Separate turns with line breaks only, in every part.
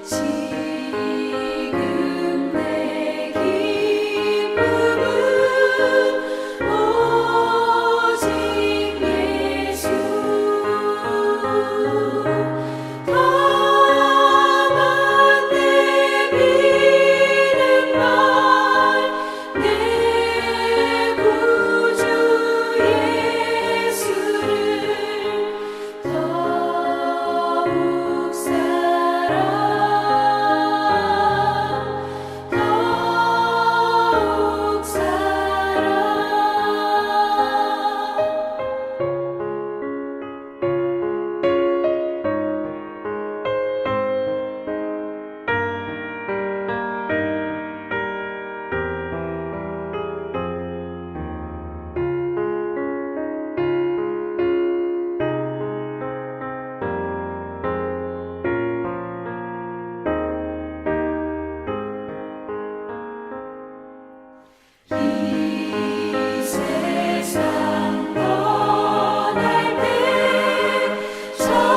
지금 내 기쁨은 오직 예수. 다만 내 믿음만 내 구주 예수를 더욱 사랑, 더욱 사랑. 이 세상 떠날 때 찬양하고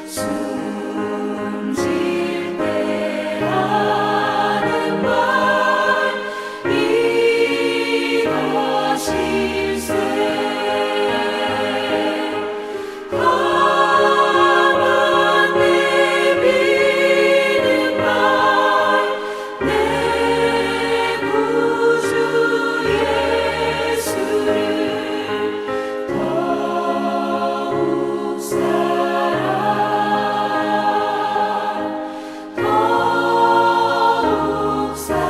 숨질 때 하는 말 이것일세. 다만 내 믿음만 내 구주 예수를 더욱 사랑, 더욱 사랑.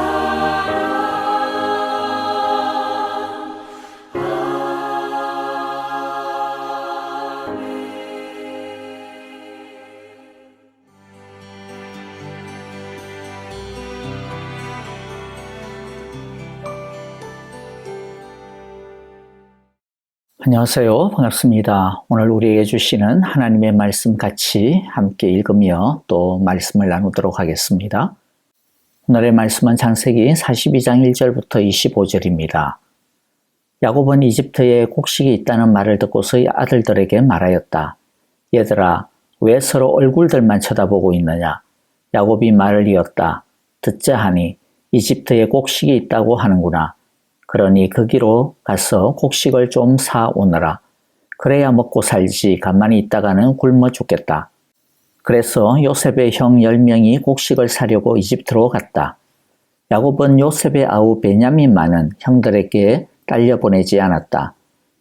안녕하세요. 반갑습니다. 오늘 우리에게 주시는 하나님의 말씀 같이 함께 읽으며 또 말씀을 나누도록 하겠습니다. 오늘의 말씀은 창세기 42장 1절부터 25절입니다. 야곱은 이집트에 곡식이 있다는 말을 듣고서 아들들에게 말하였다. 얘들아, 왜 서로 얼굴들만 쳐다보고 있느냐? 야곱이 말을 이었다. 듣자 하니 이집트에 곡식이 있다고 하는구나. 그러니 거기로 가서 곡식을 좀 사 오너라. 그래야 먹고 살지 가만히 있다가는 굶어 죽겠다. 그래서 요셉의 형 10명이 곡식을 사려고 이집트로 갔다. 야곱은 요셉의 아우 베냐민만은 형들에게 딸려보내지 않았다.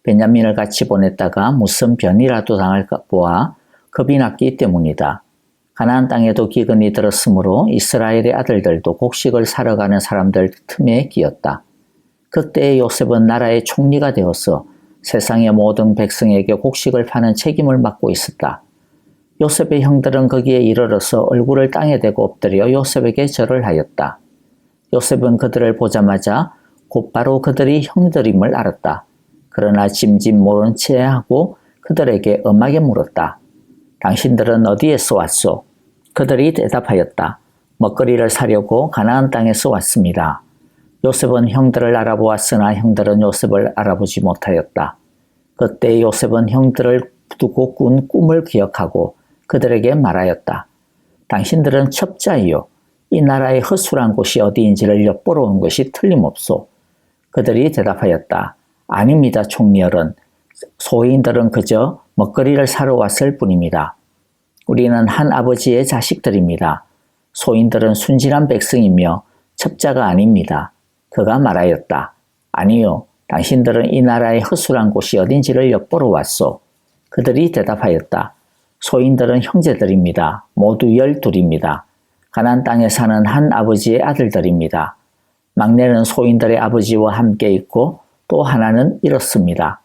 베냐민을 같이 보냈다가 무슨 변이라도 당할 보아 겁이 났기 때문이다. 가나안 땅에도 기근이 들었으므로 이스라엘의 아들들도 곡식을 사러 가는 사람들 틈에 끼었다. 그때 요셉은 나라의 총리가 되어서 세상의 모든 백성에게 곡식을 파는 책임을 맡고 있었다. 요셉의 형들은 거기에 이르러서 얼굴을 땅에 대고 엎드려 요셉에게 절을 하였다. 요셉은 그들을 보자마자 곧바로 그들이 형들임을 알았다. 그러나 짐짓 모른 채 하고 그들에게 엄하게 물었다. 당신들은 어디에서 왔소? 그들이 대답하였다. 먹거리를 사려고 가나안 땅에서 왔습니다. 요셉은 형들을 알아보았으나 형들은 요셉을 알아보지 못하였다. 그때 요셉은 형들을 두고 꾼 꿈을 기억하고 그들에게 말하였다. 당신들은 첩자이요. 이 나라의 허술한 곳이 어디인지를 엿보러 온 것이 틀림없소. 그들이 대답하였다. 아닙니다, 총리어른. 소인들은 그저 먹거리를 사러 왔을 뿐입니다. 우리는 한 아버지의 자식들입니다. 소인들은 순진한 백성이며 첩자가 아닙니다. 그가 말하였다. 아니요, 당신들은 이 나라의 허술한 곳이 어딘지를 엿보러 왔소. 그들이 대답하였다. 소인들은 형제들입니다. 모두 12입니다. 가나안 땅에 사는 한 아버지의 아들들입니다. 막내는 소인들의 아버지와 함께 있고 또 하나는 이렇습니다.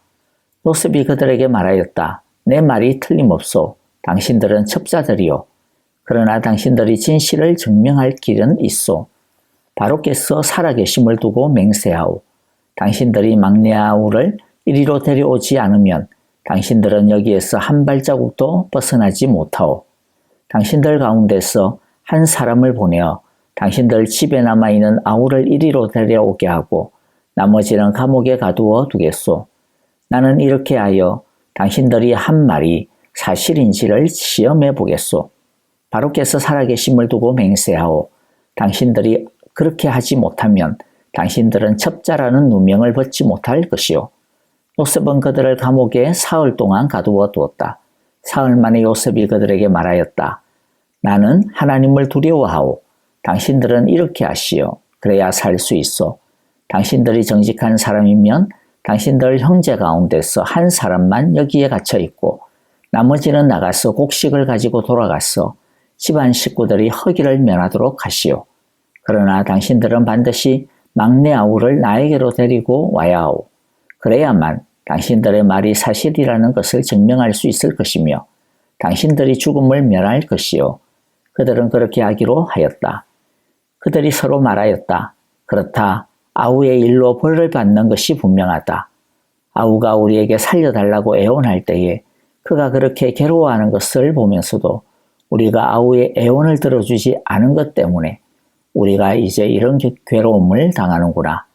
요셉이 그들에게 말하였다. 내 말이 틀림없소. 당신들은 첩자들이요. 그러나 당신들이 진실을 증명할 길은 있소. 바로께서 살아계심을 두고 맹세하오. 당신들이 막내 아우를 이리로 데려오지 않으면 당신들은 여기에서 한 발자국도 벗어나지 못하오. 당신들 가운데서 한 사람을 보내어 당신들 집에 남아있는 아우를 이리로 데려오게 하고 나머지는 감옥에 가두어 두겠소. 나는 이렇게 하여 당신들이 한 말이 사실인지를 시험해 보겠소. 바로께서 살아계심을 두고 맹세하오. 당신들이 그렇게 하지 못하면 당신들은 첩자라는 누명을 벗지 못할 것이요. 요셉은 그들을 감옥에 사흘 동안 가두어 두었다. 사흘 만에 요셉이 그들에게 말하였다. 나는 하나님을 두려워하오. 당신들은 이렇게 하시오. 그래야 살 수 있어. 당신들이 정직한 사람이면 당신들 형제 가운데서 한 사람만 여기에 갇혀 있고 나머지는 나가서 곡식을 가지고 돌아가서 집안 식구들이 허기를 면하도록 하시오. 그러나 당신들은 반드시 막내 아우를 나에게로 데리고 와야 하오. 그래야만 당신들의 말이 사실이라는 것을 증명할 수 있을 것이며 당신들이 죽음을 면할 것이요. 그들은 그렇게 하기로 하였다. 그들이 서로 말하였다. 그렇다. 아우의 일로 벌을 받는 것이 분명하다. 아우가 우리에게 살려달라고 애원할 때에 그가 그렇게 괴로워하는 것을 보면서도 우리가 아우의 애원을 들어주지 않은 것 때문에 우리가 이제 이런 괴로움을 당하는구나.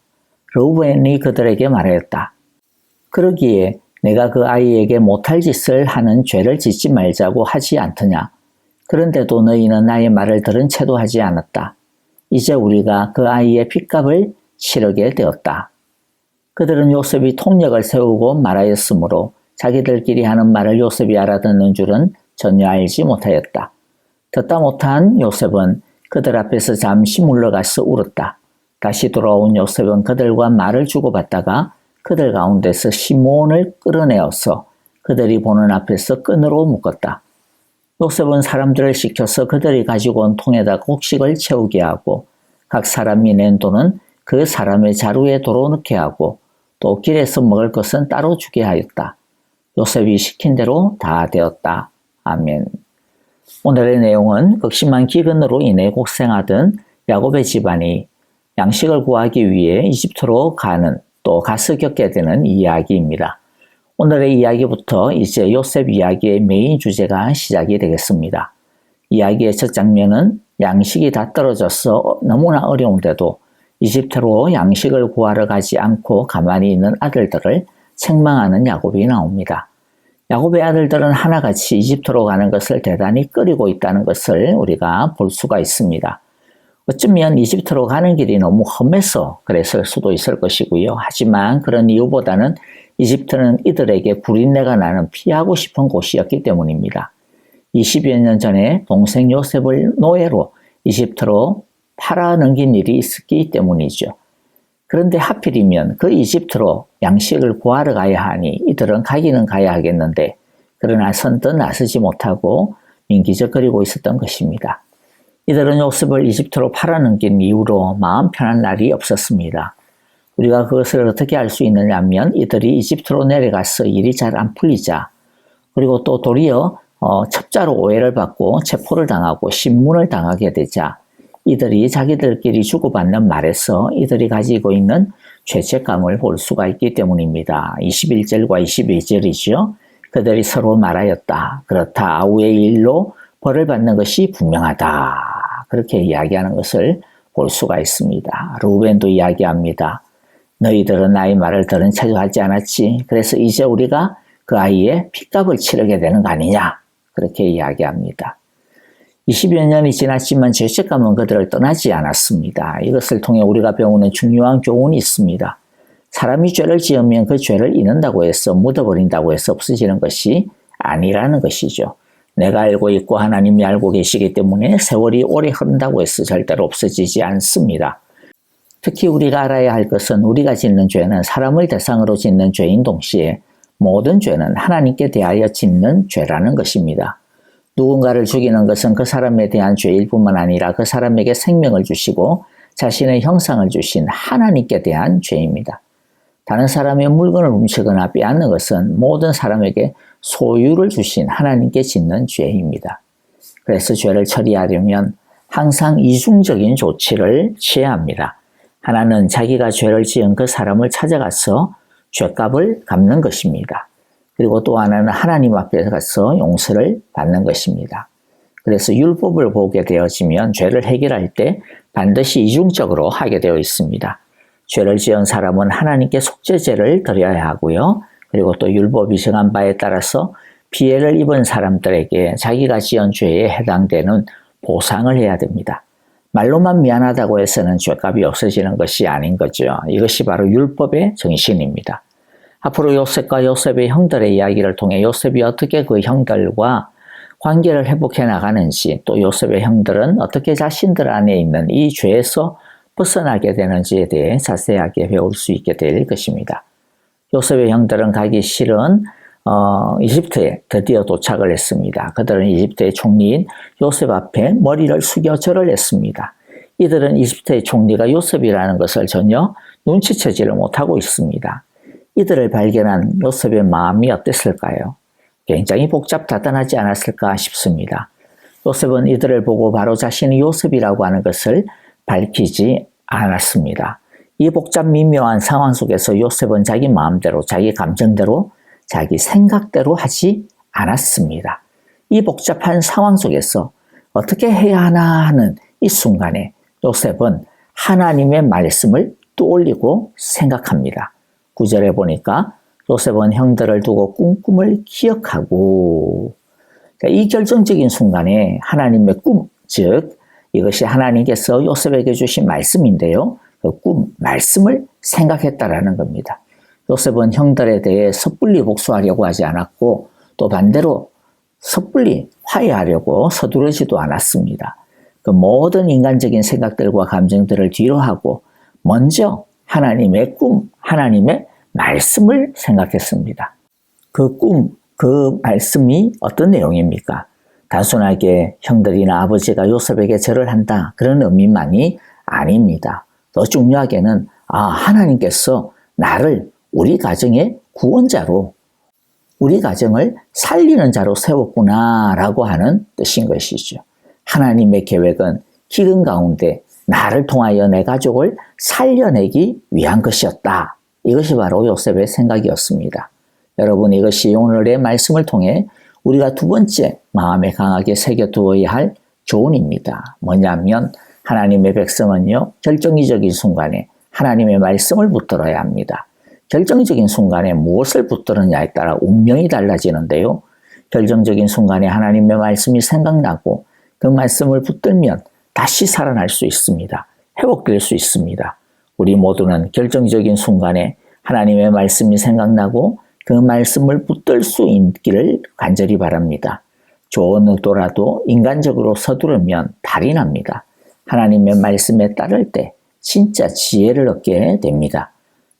르우벤이 그들에게 말하였다. 그러기에 내가 그 아이에게 못할 짓을 하는 죄를 짓지 말자고 하지 않더냐. 그런데도 너희는 나의 말을 들은 채도 하지 않았다. 이제 우리가 그 아이의 핏값을 치르게 되었다. 그들은 요셉이 통역을 세우고 말하였으므로 자기들끼리 하는 말을 요셉이 알아듣는 줄은 전혀 알지 못하였다. 듣다 못한 요셉은 그들 앞에서 잠시 물러가서 울었다. 다시 돌아온 요셉은 그들과 말을 주고받다가 그들 가운데서 시몬을 끌어내어서 그들이 보는 앞에서 끈으로 묶었다. 요셉은 사람들을 시켜서 그들이 가지고 온 통에다 곡식을 채우게 하고 각 사람이 낸 돈은 그 사람의 자루에 도로 넣게 하고 또 길에서 먹을 것은 따로 주게 하였다. 요셉이 시킨 대로 다 되었다. 아멘. 오늘의 내용은 극심한 기근으로 인해 곡생하던 야곱의 집안이 양식을 구하기 위해 이집트로 가는 또 가서 겪게 되는 이야기입니다. 오늘의 이야기부터 이제 요셉 이야기의 메인 주제가 시작이 되겠습니다. 이야기의 첫 장면은 양식이 다 떨어져서 너무나 어려운데도 이집트로 양식을 구하러 가지 않고 가만히 있는 아들들을 책망하는 야곱이 나옵니다. 야곱의 아들들은 하나같이 이집트로 가는 것을 대단히 꺼리고 있다는 것을 우리가 볼 수가 있습니다. 어쩌면 이집트로 가는 길이 너무 험해서 그랬을 수도 있을 것이고요. 하지만 그런 이유보다는 이집트는 이들에게 구린내가 나는 피하고 싶은 곳이었기 때문입니다. 20여 년 전에 동생 요셉을 노예로 이집트로 팔아 넘긴 일이 있었기 때문이죠. 그런데 하필이면 그 이집트로 양식을 구하러 가야 하니 이들은 가기는 가야 하겠는데 그러나 선뜻 나서지 못하고 민기적거리고 있었던 것입니다. 이들은 요셉을 이집트로 팔아넘긴 이후로 마음 편한 날이 없었습니다. 우리가 그것을 어떻게 알 수 있느냐 하면 이들이 이집트로 내려가서 일이 잘 안 풀리자 그리고 또 도리어 첩자로 오해를 받고 체포를 당하고 신문을 당하게 되자 이들이 자기들끼리 주고받는 말에서 이들이 가지고 있는 죄책감을 볼 수가 있기 때문입니다. 21절과 22절이죠. 그들이 서로 말하였다. 그렇다. 아우의 일로 벌을 받는 것이 분명하다. 그렇게 이야기하는 것을 볼 수가 있습니다. 르우벤도 이야기합니다. 너희들은 나의 말을 들은 채도 하지 않았지. 그래서 이제 우리가 그 아이의 핏값을 치르게 되는 거 아니냐. 그렇게 이야기합니다. 20여 년이 지났지만 죄책감은 그들을 떠나지 않았습니다. 이것을 통해 우리가 배우는 중요한 교훈이 있습니다. 사람이 죄를 지으면 그 죄를 잊는다고 해서 묻어버린다고 해서 없어지는 것이 아니라는 것이죠. 내가 알고 있고 하나님이 알고 계시기 때문에 세월이 오래 흐른다고 해서 절대로 없어지지 않습니다. 특히 우리가 알아야 할 것은 우리가 짓는 죄는 사람을 대상으로 짓는 죄인 동시에 모든 죄는 하나님께 대하여 짓는 죄라는 것입니다. 누군가를 죽이는 것은 그 사람에 대한 죄일 뿐만 아니라 그 사람에게 생명을 주시고 자신의 형상을 주신 하나님께 대한 죄입니다. 다른 사람의 물건을 훔치거나 빼앗는 것은 모든 사람에게 소유를 주신 하나님께 짓는 죄입니다. 그래서 죄를 처리하려면 항상 이중적인 조치를 취해야 합니다. 하나는 자기가 죄를 지은 그 사람을 찾아가서 죄값을 갚는 것입니다. 그리고 또 하나는 하나님 앞에 가서 용서를 받는 것입니다. 그래서 율법을 보게 되어지면 죄를 해결할 때 반드시 이중적으로 하게 되어 있습니다. 죄를 지은 사람은 하나님께 속죄제를 드려야 하고요. 그리고 또 율법이 정한 바에 따라서 피해를 입은 사람들에게 자기가 지은 죄에 해당되는 보상을 해야 됩니다. 말로만 미안하다고 해서는 죄값이 없어지는 것이 아닌 거죠. 이것이 바로 율법의 정신입니다. 앞으로 요셉과 요셉의 형들의 이야기를 통해 요셉이 어떻게 그 형들과 관계를 회복해 나가는지, 또 요셉의 형들은 어떻게 자신들 안에 있는 이 죄에서 벗어나게 되는지에 대해 자세하게 배울 수 있게 될 것입니다. 요셉의 형들은 가기 싫은 이집트에 드디어 도착을 했습니다. 그들은 이집트의 총리인 요셉 앞에 머리를 숙여 절을 했습니다. 이들은 이집트의 총리가 요셉이라는 것을 전혀 눈치채지를 못하고 있습니다. 이들을 발견한 요셉의 마음이 어땠을까요? 굉장히 복잡다단하지 않았을까 싶습니다. 요셉은 이들을 보고 바로 자신이 요셉이라고 하는 것을 밝히지 않았습니다. 이 복잡 미묘한 상황 속에서 요셉은 자기 마음대로, 자기 감정대로, 자기 생각대로 하지 않았습니다. 이 복잡한 상황 속에서 어떻게 해야 하나 하는 이 순간에 요셉은 하나님의 말씀을 떠올리고 생각합니다. 9절에 보니까 요셉은 형들을 두고 꾼 꿈을 기억하고, 이 결정적인 순간에 하나님의 꿈, 즉 이것이 하나님께서 요셉에게 주신 말씀인데요. 그 꿈, 말씀을 생각했다라는 겁니다. 요셉은 형들에 대해 섣불리 복수하려고 하지 않았고, 또 반대로 섣불리 화해하려고 서두르지도 않았습니다. 그 모든 인간적인 생각들과 감정들을 뒤로 하고 먼저 하나님의 꿈, 하나님의 말씀을 생각했습니다. 그 꿈, 그 말씀이 어떤 내용입니까? 단순하게 형들이나 아버지가 요셉에게 절을 한다, 그런 의미만이 아닙니다. 더 중요하게는 하나님께서 나를 우리 가정의 구원자로, 우리 가정을 살리는 자로 세웠구나 라고 하는 뜻인 것이죠. 하나님의 계획은 기근 가운데 나를 통하여 내 가족을 살려내기 위한 것이었다. 이것이 바로 요셉의 생각이었습니다. 여러분, 이것이 오늘의 말씀을 통해 우리가 두 번째 마음에 강하게 새겨두어야 할 교훈입니다. 뭐냐면 하나님의 백성은요, 결정적인 순간에 하나님의 말씀을 붙들어야 합니다. 결정적인 순간에 무엇을 붙들느냐에 따라 운명이 달라지는데요. 결정적인 순간에 하나님의 말씀이 생각나고 그 말씀을 붙들면 다시 살아날 수 있습니다. 회복될 수 있습니다. 우리 모두는 결정적인 순간에 하나님의 말씀이 생각나고 그 말씀을 붙들 수 있기를 간절히 바랍니다. 좋은 의도라도 인간적으로 서두르면 달이 납니다. 하나님의 말씀에 따를 때 진짜 지혜를 얻게 됩니다.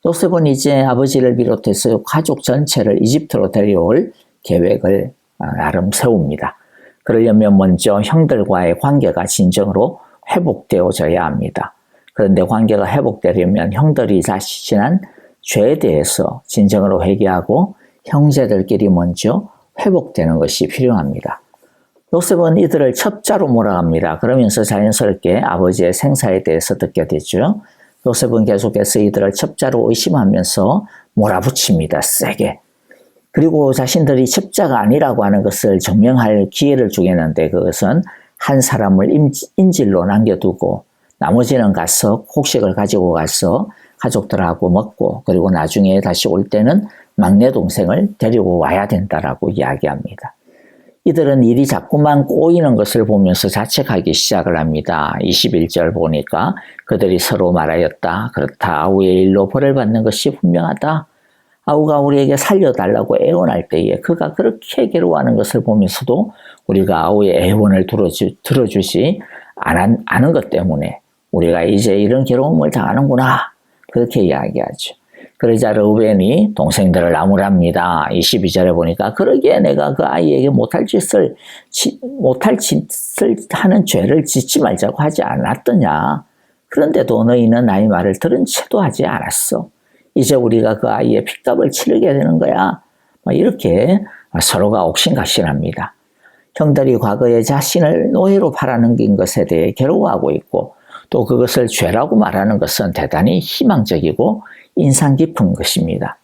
요셉은 이제 아버지를 비롯해서 가족 전체를 이집트로 데려올 계획을 나름 세웁니다. 그러려면 먼저 형들과의 관계가 진정으로 회복되어져야 합니다. 그런데 관계가 회복되려면 형들이 자신한 죄에 대해서 진정으로 회개하고 형제들끼리 먼저 회복되는 것이 필요합니다. 요셉은 이들을 첩자로 몰아갑니다. 그러면서 자연스럽게 아버지의 생사에 대해서 듣게 되죠. 요셉은 계속해서 이들을 첩자로 의심하면서 몰아붙입니다. 세게. 그리고 자신들이 첩자가 아니라고 하는 것을 증명할 기회를 주겠는데, 그것은 한 사람을 인질로 남겨두고 나머지는 가서 곡식을 가지고 가서 가족들하고 먹고, 그리고 나중에 다시 올 때는 막내 동생을 데리고 와야 된다라고 이야기합니다. 이들은 일이 자꾸만 꼬이는 것을 보면서 자책하기 시작을 합니다. 21절 보니까 그들이 서로 말하였다. 그렇다. 아우의 일로 벌을 받는 것이 분명하다. 아우가 우리에게 살려달라고 애원할 때에 그가 그렇게 괴로워하는 것을 보면서도 우리가 아우의 애원을 들어주지 않은 것 때문에 우리가 이제 이런 괴로움을 당하는구나. 그렇게 이야기하죠. 그러자 르우벤이 동생들을 나무랍니다. 22절에 보니까 그러기에 내가 그 아이에게 못할 짓을 하는 죄를 짓지 말자고 하지 않았더냐. 그런데도 너희는 나의 말을 들은 채도 하지 않았어. 이제 우리가 그 아이의 핏값을 치르게 되는 거야. 이렇게 서로가 옥신각신합니다. 형들이 과거에 자신을 노예로 팔아넘긴 것에 대해 괴로워하고 있고, 또 그것을 죄라고 말하는 것은 대단히 희망적이고 인상 깊은 것입니다.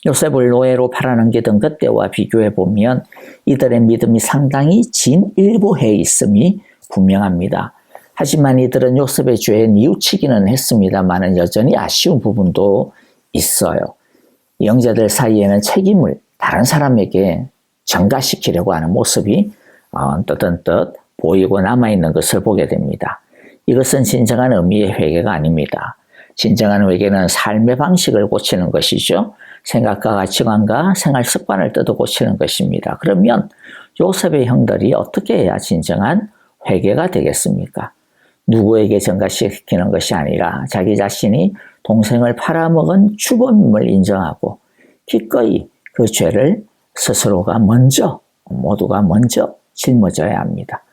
요셉을 노예로 팔아넘기던 그때와 비교해 보면 이들의 믿음이 상당히 진일보해 있음이 분명합니다. 하지만 이들은 요셉의 죄에 뉘우치기는 했습니다만 여전히 아쉬운 부분도 있어요. 이 형제들 사이에는 책임을 다른 사람에게 전가시키려고 하는 모습이 뜨뜻 보이고 남아있는 것을 보게 됩니다. 이것은 진정한 의미의 회개가 아닙니다. 진정한 회개는 삶의 방식을 고치는 것이죠. 생각과 가치관과 생활 습관을 뜯어 고치는 것입니다. 그러면 요셉의 형들이 어떻게 해야 진정한 회개가 되겠습니까? 누구에게 전가시키는 것이 아니라 자기 자신이 동생을 팔아먹은 주범임을 인정하고 기꺼이 그 죄를 스스로가 모두가 먼저 짊어져야 합니다.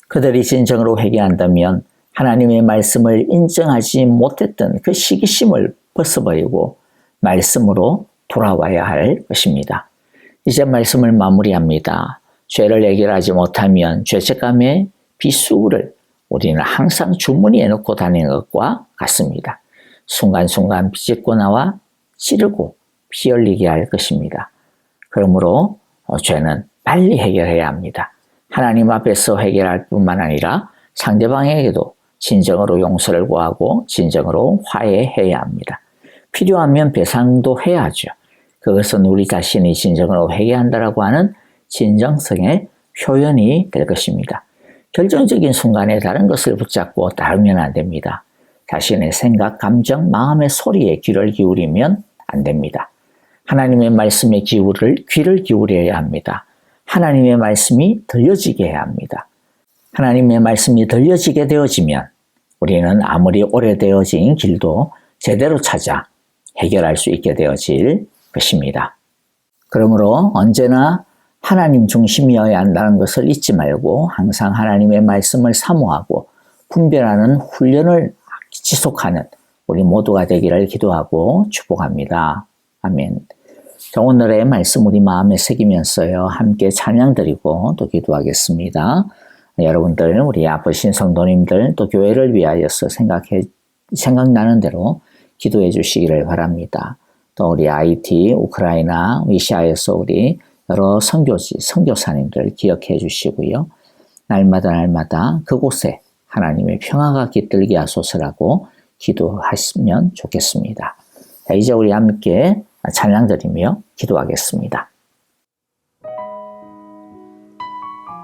그들이 진정으로 회개한다면 하나님의 말씀을 인정하지 못했던 그 시기심을 벗어버리고 말씀으로 돌아와야 할 것입니다. 이제 말씀을 마무리합니다. 죄를 해결하지 못하면 죄책감의 비수를 우리는 항상 주머니에 넣고 다니는 것과 같습니다. 순간순간 비집고 나와 찌르고 피 흘리게 할 것입니다. 그러므로 죄는 빨리 해결해야 합니다. 하나님 앞에서 해결할 뿐만 아니라 상대방에게도 진정으로 용서를 구하고 진정으로 화해해야 합니다. 필요하면 배상도 해야죠. 그것은 우리 자신이 진정으로 회개한다라고 하는 진정성의 표현이 될 것입니다. 결정적인 순간에 다른 것을 붙잡고 따르면 안 됩니다. 자신의 생각, 감정, 마음의 소리에 귀를 기울이면 안 됩니다. 하나님의 말씀에 귀를 기울여야 합니다. 하나님의 말씀이 들려지게 해야 합니다. 하나님의 말씀이 들려지게 되어지면 우리는 아무리 오래되어진 길도 제대로 찾아 해결할 수 있게 되어질 것입니다. 그러므로 언제나 하나님 중심이어야 한다는 것을 잊지 말고 항상 하나님의 말씀을 사모하고 분별하는 훈련을 지속하는 우리 모두가 되기를 기도하고 축복합니다. 아멘. 자, 오늘의 말씀 우리 마음에 새기면서요 함께 찬양드리고 또 기도하겠습니다. 여러분들 우리 아프신 성도님들 또 교회를 위하여서 생각나는 대로 기도해 주시기를 바랍니다. 또 우리 IT, 우크라이나, 위시아에서 우리 여러 선교사님들 기억해 주시고요. 날마다 그곳에 하나님의 평화가 깃들게 하소서라고 기도하시면 좋겠습니다. 자, 이제 우리 함께 찬양드리며 기도하겠습니다.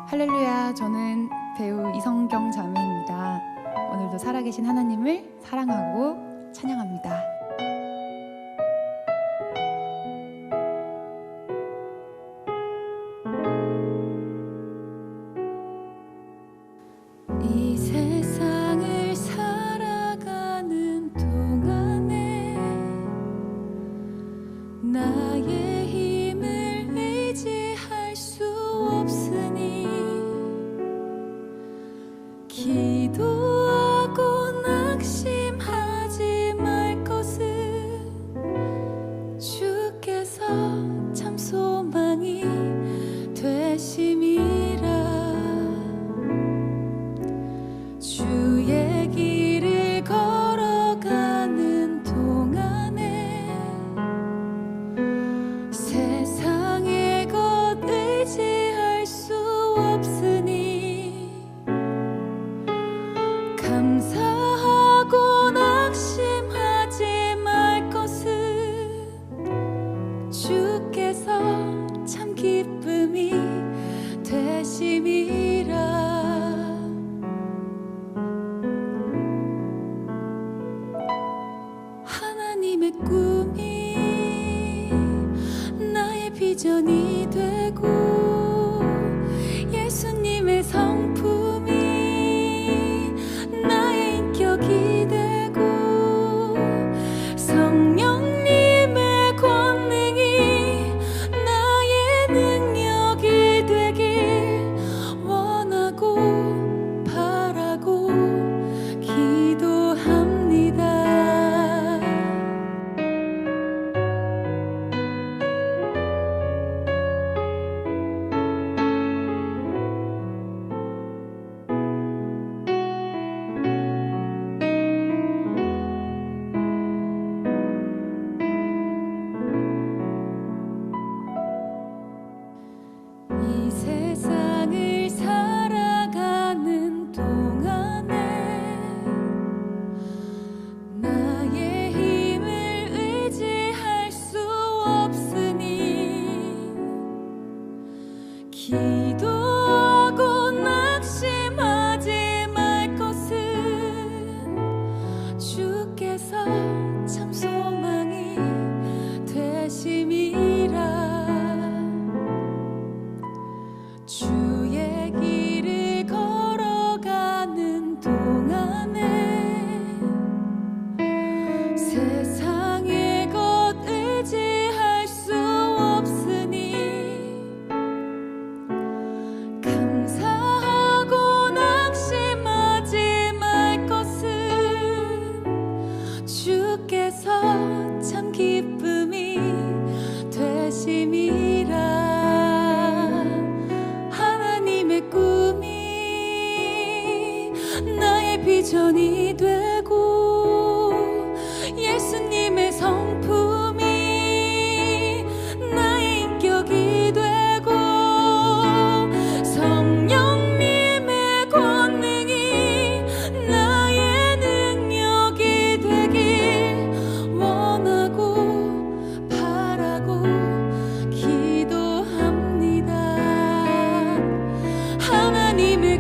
할렐루야, 저는 배우 이성경 자매입니다. 오늘도 살아계신 하나님을 사랑하고 찬양합니다.
이 세상을 살아가는 동안에 나의 힘을 의지할 수 없으니 기도하고 낙심하지 말 것을 기도하고 낙심하지 말 것은 주께서 참 소망이 되심이라. 주의 길을 걸어가는 동안에 세상의 것 의지할 수 없으니 감사하고 낙심하지 말 것은 주께서 참 기쁨이 되심이라. 하나님의 꿈이 나의 비전이 되고 예수님의 성품이 나의 인격이 되고 성령님의 권능이 나의 능력이 되길 원하고 바라고 기도합니다. 하나님의